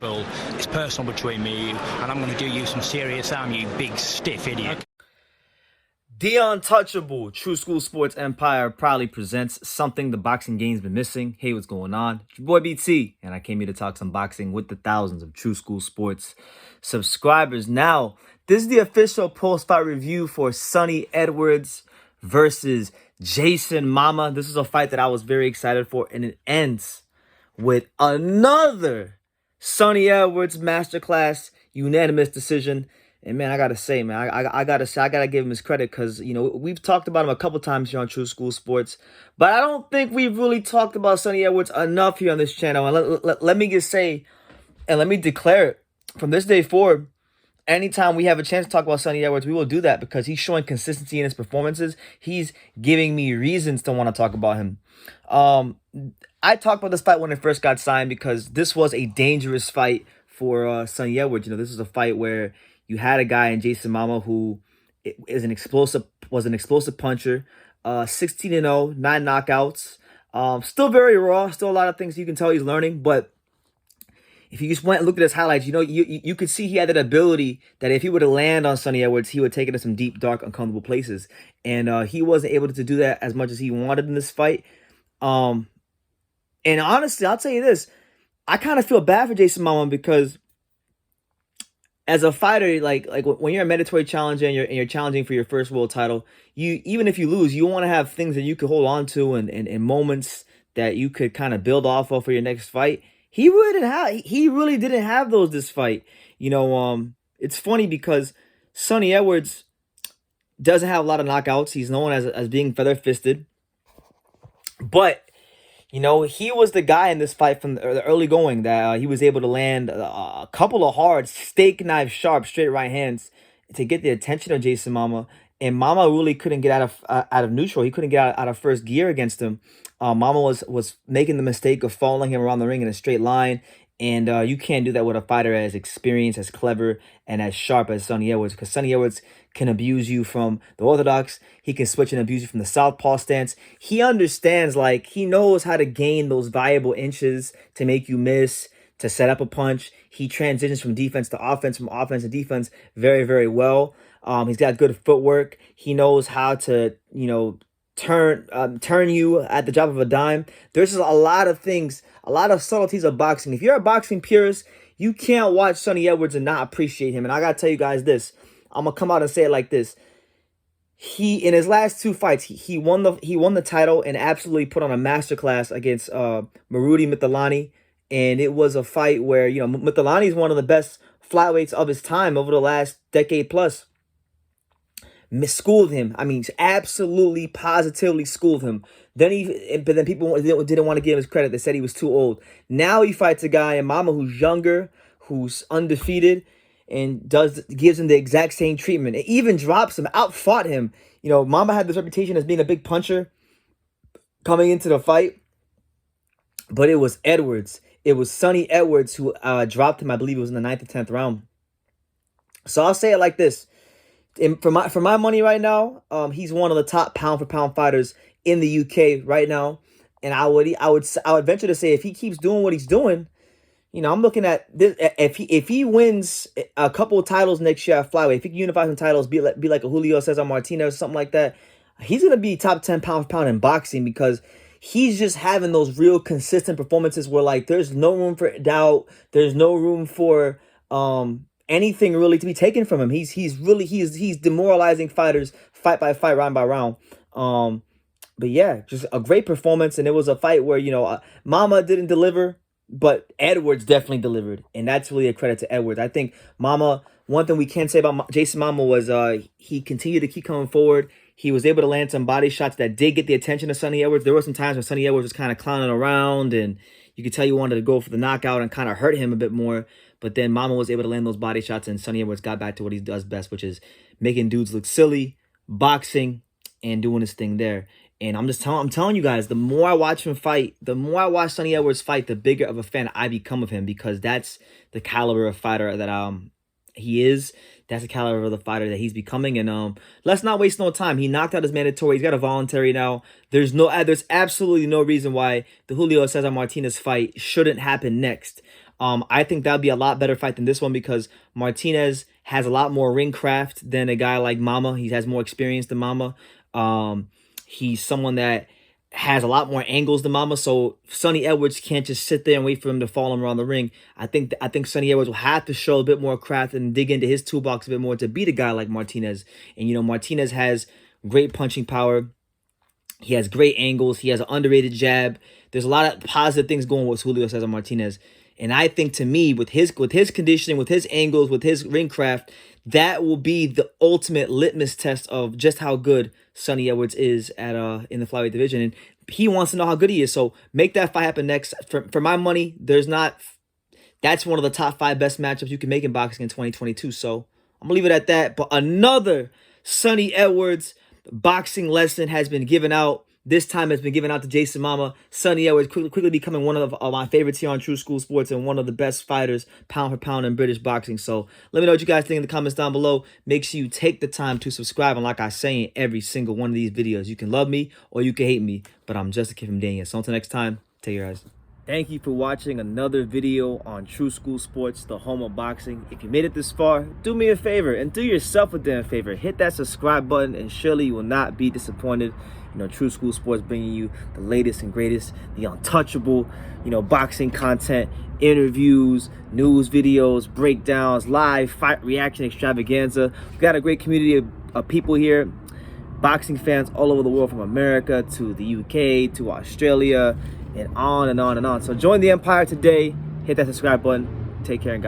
Well, it's personal between me and you, and I'm going to do you some serious harm, you big stiff idiot. The Untouchable True School Sports Empire proudly presents something the boxing game's been missing. Hey, what's going on? It's your boy BT, and I came here to talk some boxing with the thousands of True School Sports subscribers. Now, this is the official post-fight review for Sunnny Edwards versus Jayson Mama. This is a fight that I was very excited for, and it ends with another Sunnny Edwards masterclass unanimous decision. And man, I gotta say, man, I gotta give him his credit because we've talked about him a couple times here on True School Sports, but I don't think we've really talked about Sunnny Edwards enough here on this channel. And let me just say, and let me declare it from this day forward. Anytime we have a chance to talk about Sunnny Edwards, we will do that because he's showing consistency in his performances. He's giving me reasons to want to talk about him. I talked about this fight when it first got signed because this was a dangerous fight for Sunnny Edwards. This was a fight where you had a guy in Jayson Mama who was an explosive puncher, 16-0, 9 knockouts. Still very raw, still a lot of things you can tell he's learning, but if you just went and looked at his highlights, you could see he had that ability that if he were to land on Sunnny Edwards, he would take it to some deep, dark, uncomfortable places. And he wasn't able to do that as much as he wanted in this fight. And honestly, I'll tell you this. I kind of feel bad for Jayson Mama because as a fighter, like when you're a mandatory challenger and you're challenging for your first world title, even if you lose, you want to have things that you could hold on to and moments that you could kind of build off of for your next fight. He really didn't have those this fight. It's funny because Sunnny Edwards doesn't have a lot of knockouts. He's known as being feather-fisted. But he was the guy in this fight from the early going that he was able to land a couple of hard, steak knife sharp, straight right hands to get the attention of Jayson Mama. And Mama really couldn't get out of neutral. He couldn't get out of first gear against him. Mama was making the mistake of following him around the ring in a straight line. And you can't do that with a fighter as experienced, as clever, and as sharp as Sunnny Edwards. Because Sunnny Edwards can abuse you from the orthodox. He can switch and abuse you from the southpaw stance. He understands, he knows how to gain those valuable inches to make you miss, to set up a punch. He transitions from defense to offense, from offense to defense very, very well. He's got good footwork. He knows how to, turn you at the drop of a dime. There's just a lot of things, a lot of subtleties of boxing. If you're a boxing purist, you can't watch Sunnny Edwards and not appreciate him. And I gotta tell you guys this. I'm gonna come out and say it like this. In his last two fights, he won the title and absolutely put on a masterclass against Marudi Mithalani. And it was a fight where, Mithalani is one of the best flyweights of his time over the last decade plus. Schooled him. I mean, absolutely, positively schooled him. But then people didn't want to give him his credit. They said he was too old. Now he fights a guy in Mama who's younger, who's undefeated, and gives him the exact same treatment. It even drops him, outfought him. Mama had this reputation as being a big puncher coming into the fight, but it was Edwards. It was Sunnny Edwards who dropped him. I believe it was in the 9th or 10th round. So I'll say it like this. For my money right now, he's one of the top pound for pound fighters in the UK right now, and I would venture to say if he keeps doing what he's doing, I'm looking at this. If he wins a couple of titles next year at flyweight, if he can unify some titles, be like a Julio Cesar Martinez or something like that, he's gonna be top 10 pound for pound in boxing because he's just having those real consistent performances where there's no room for doubt, there's no room for anything really to be taken from him. He's demoralizing fighters fight by fight, round by round. But yeah, just a great performance. And it was a fight where, Mama didn't deliver, but Edwards definitely delivered. And that's really a credit to Edwards. I think Mama, one thing we can say about Jayson Mama was he continued to keep coming forward. He was able to land some body shots that did get the attention of Sunnny Edwards. There were some times when Sunnny Edwards was kind of clowning around and you could tell you wanted to go for the knockout and kind of hurt him a bit more. But then Mama was able to land those body shots and Sunnny Edwards got back to what he does best, which is making dudes look silly, boxing, and doing his thing there. And I'm telling you guys, the more I watch him fight, the more I watch Sunnny Edwards fight, the bigger of a fan I become of him because that's the caliber of fighter that he is. That's the caliber of the fighter that he's becoming. And let's not waste no time. He knocked out his mandatory. He's got a voluntary now. There's absolutely no reason why the Julio Cesar Martinez fight shouldn't happen next. I think that'd be a lot better fight than this one because Martinez has a lot more ring craft than a guy like Mama. He has more experience than Mama. He's someone that has a lot more angles than Mama, so Sunny Edwards can't just sit there and wait for him to fall him around the ring. I think Sunny Edwards will have to show a bit more craft and dig into his toolbox a bit more to beat a guy like Martinez. And, you know, Martinez has great punching power. He has great angles. He has an underrated jab. There's a lot of positive things going with Julio Cesar Martinez. And I think, to me, with his conditioning, with his angles, with his ring craft, that will be the ultimate litmus test of just how good Sunny Edwards is at in the flyweight division. And he wants to know how good he is. So make that fight happen next. For my money, that's one of the top 5 best matchups you can make in boxing in 2022. So I'm going to leave it at that. But another Sunny Edwards boxing lesson has been given out. This time it's been given out to Jayson Mama. Sunnny Edwards quickly becoming one of my favorites here on True School Sports and one of the best fighters pound for pound in British boxing. So let me know what you guys think in the comments down below. Make sure you take the time to subscribe. And like I say in every single one of these videos, you can love me or you can hate me, but I'm just a kid from Daniel. So until next time, take care, guys. Thank you for watching another video on True School Sports, the home of boxing. If you made it this far, do me a favor and do yourself a damn favor. Hit that subscribe button and surely you will not be disappointed. You know, True School Sports bringing you the latest and greatest, the untouchable, you know, boxing content, interviews, news videos, breakdowns, live fight reaction extravaganza. We've got a great community of people here, boxing fans all over the world, from America to the UK to Australia, and on and on and on. So join the empire today. Hit that subscribe button. Take care and God bless.